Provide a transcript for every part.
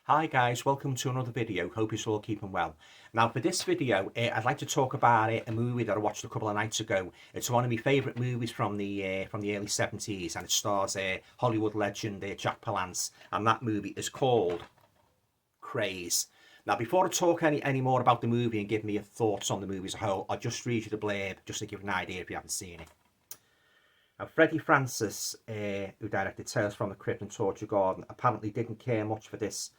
Hi guys, welcome to another video. Hope you're all keeping well. Now for this video, I'd like to talk about a movie that I watched a couple of nights ago. It's one of my favourite movies from the early 70s, and it stars Hollywood legend Jack Palance, and that movie is called Craze. Now before I talk any more about the movie and give me your thoughts on the movie as a whole, I'll just read you the blurb just to give you an idea if you haven't seen it. Now, Freddie Francis, who directed Tales from the Crypt and Torture Garden, apparently didn't care much for this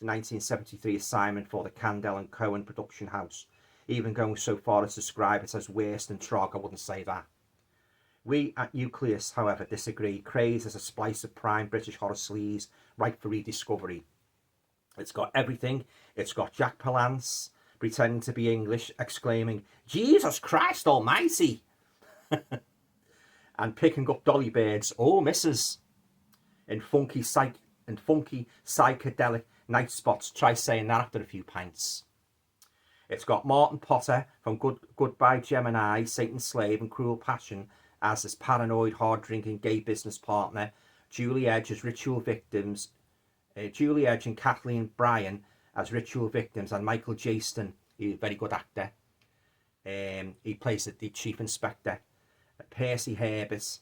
1973 assignment for the Candell and Cohen production house, even going so far as to describe it as worse than Trog. I wouldn't say that. We at Nucleus, however, disagree. Craze is a splice of prime British horror sleaze, ripe for rediscovery. It's got everything. It's got Jack Palance pretending to be English, exclaiming, "Jesus Christ almighty!" and picking up dolly birds, "Oh, missus," in funky psychedelic night spots. Try saying that after a few pints. It's got Martin Potter from Goodbye Gemini, Satan's Slave and Cruel Passion as his paranoid, hard-drinking gay business partner, Julie Edge as ritual victims, Julie Edge and Kathleen Bryan as ritual victims, and Michael Jaston, he's a very good actor. He plays the chief inspector. Percy Herbert.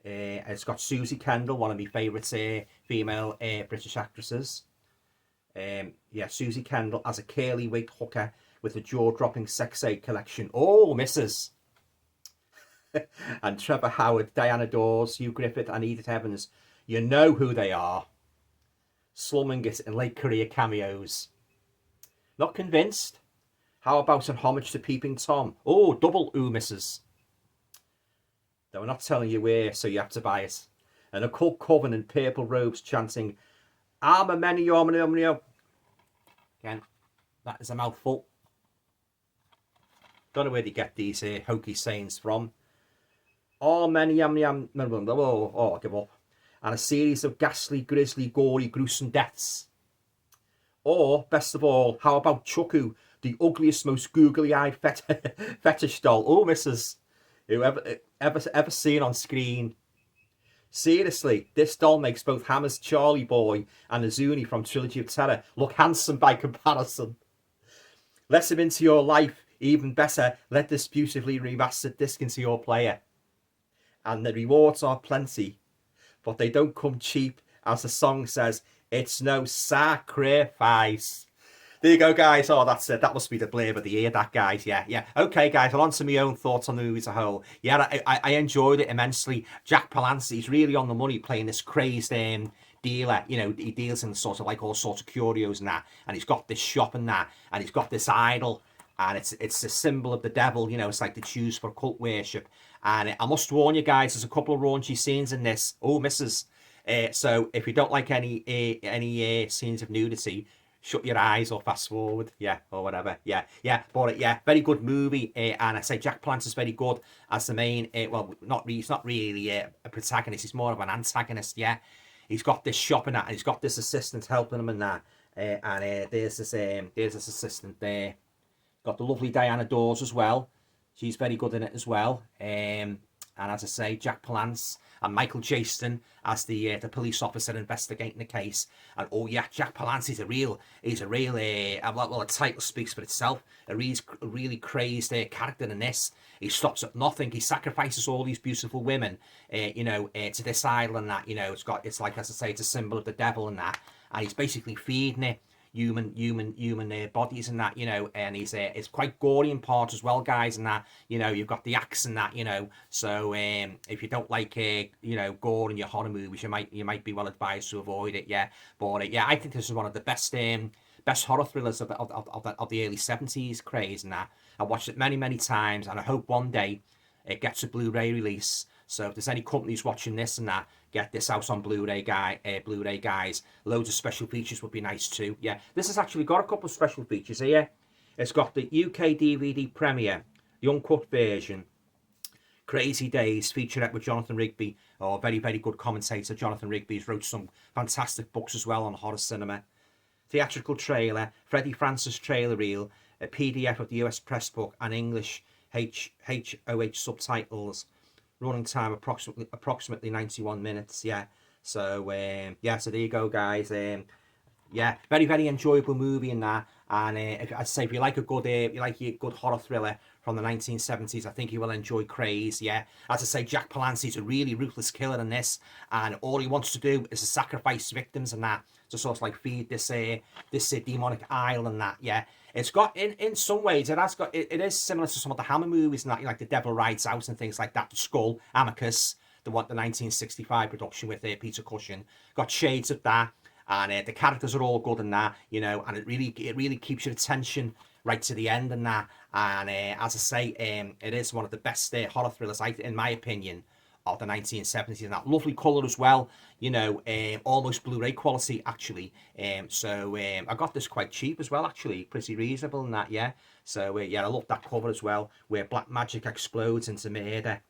It's got Susie Kendall, one of my favourite female British actresses. Susie Kendall as a curly-wigged hooker with a jaw-dropping sex aid collection. Oh, missus! And Trevor Howard, Diana Dawes, Hugh Griffith and Edith Evans. You know who they are. Slumming it in late career cameos. Not convinced? How about an homage to Peeping Tom? Oh, double ooh, missus. Though we're not telling you where, so you have to buy it. An occult coven in purple robes chanting, "Arma many omnium." Again, that is a mouthful. Don't know where they get these hokey sayings from. Oh, many omnium. Oh, I give up. And a series of ghastly, grisly, gory, gruesome deaths. Or, best of all, how about Chuku, the ugliest, most googly-eyed fetish doll? Oh, missus. Whoever ever seen on screen. Seriously, this doll makes both Hammer's Charlie Boy and Azuni from Trilogy of Terror look handsome by comparison. Let him into your life. Even better, let this beautifully remastered disc into your player. And the rewards are plenty, but they don't come cheap. As the song says, it's no sacrifice. There you go, guys. Oh, that's it. That must be the blurb of the year, that, guys. Yeah. Okay, guys. Well, on to my own thoughts on the movie as a whole. Yeah, I enjoyed it immensely. Jack Palance, he's really on the money playing this crazed dealer. You know, he deals in sort of like all sorts of curios and that. And he's got this shop and that. And he's got this idol. And it's a symbol of the devil. You know, it's like the shoes for cult worship. And I must warn you, guys, there's a couple of raunchy scenes in this. Oh, missus. So if you don't like any scenes of nudity, shut your eyes or fast forward, or whatever. But very good movie, and I say Jack Palance is very good as the main. He's not really a protagonist. He's more of an antagonist. Yeah, he's got this shop and that, and he's got this assistant helping him and that. There's this assistant there. Got the lovely Diana Dawes as well. She's very good in it as well. And as I say, Jack Palance and Michael Jaston as the police officer investigating the case. And oh yeah, Jack Palance is a real the title speaks for itself. A really crazed character in this. He stops at nothing. He sacrifices all these beautiful women, to this idol and that. You know, it's like, as I say, it's a symbol of the devil and that. And he's basically feeding it human bodies and that, and it's quite gory in parts as well, guys, and that, you've got the axe and that, so if you don't like gore in your horror movies, you might be well advised to avoid it. But I think this is one of the best horror thrillers of the early 70s, Craze and that. I watched it many times, and I hope one day it gets a Blu-ray release. So if there's any companies watching this and that, get this out on Blu-ray, guys. Loads of special features would be nice too. Yeah, this has actually got a couple of special features here. It's got the UK DVD premiere, the uncut version, Crazy Days, featurette with Jonathan Rigby, very good commentator. Jonathan Rigby's wrote some fantastic books as well on horror cinema. Theatrical trailer, Freddie Francis trailer reel, a PDF of the US press book and English HOH subtitles. Running time approximately 91 minutes. So there you go, guys. Yeah, very, very enjoyable movie in that. And I'd say if you like a good, your good horror thriller from the 1970s, I think you will enjoy Craze. Yeah, as I say, Jack Palance is a really ruthless killer in this, and all he wants to do is to sacrifice victims and that to sort of like feed this demonic isle and that. Yeah, it's got in some ways it is similar to some of the Hammer movies and that, like The Devil Rides Out and things like that. The Skull, Amicus, the 1965 production with Peter Cushing, got shades of that. And the characters are all good in that, you know, and it really keeps your attention right to the end and that. And as I say, it is one of the best horror thrillers, in my opinion, of the 1970s. And that lovely colour as well, you know, almost Blu-ray quality actually. So I got this quite cheap as well, actually, pretty reasonable in that, yeah. So yeah, I love that cover as well, where black magic explodes into murder.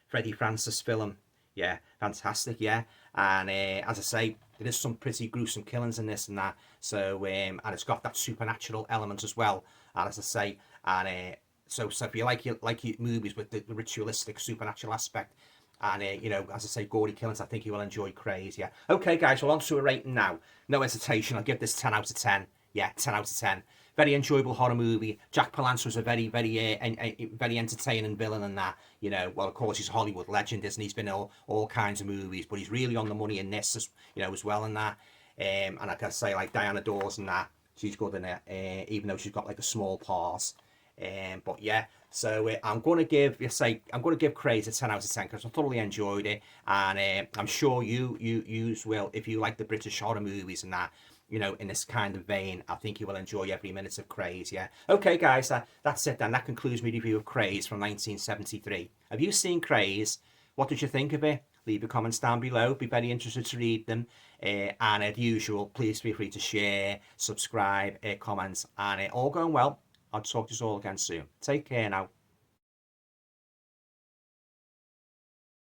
Freddie Francis film. Yeah, fantastic, yeah. And as I say, there is some pretty gruesome killings in this and that. So, and it's got that supernatural element as well. And as I say, and so if you like your movies with the ritualistic supernatural aspect, and you know, as I say, gory killings, I think you will enjoy Craze. Yeah. Okay, guys. Well, on to a rating now. No hesitation. I'll give this 10 out of 10. Yeah, 10 out of 10. Very enjoyable horror movie. Jack Palance was a very, very entertaining villain in that. You know, well, of course, he's a Hollywood legend, isn't he? He's been in all kinds of movies, but he's really on the money in this, as well in that. And I can say, like, Diana Dawes and that, she's good in it, even though she's got, like, a small part. But yeah, so I'm going to give Craze a 10 out of 10 because I thoroughly enjoyed it, and I'm sure you will if you like the British horror movies and that. You know, in this kind of vein, I think you will enjoy every minute of Craze, yeah? Okay, guys, that's it then. That concludes my review of Craze from 1973. Have you seen Craze? What did you think of it? Leave your comments down below. Be very interested to read them. And as usual, please feel free to share, subscribe, comment, and all going well. I'll talk to you all again soon. Take care now.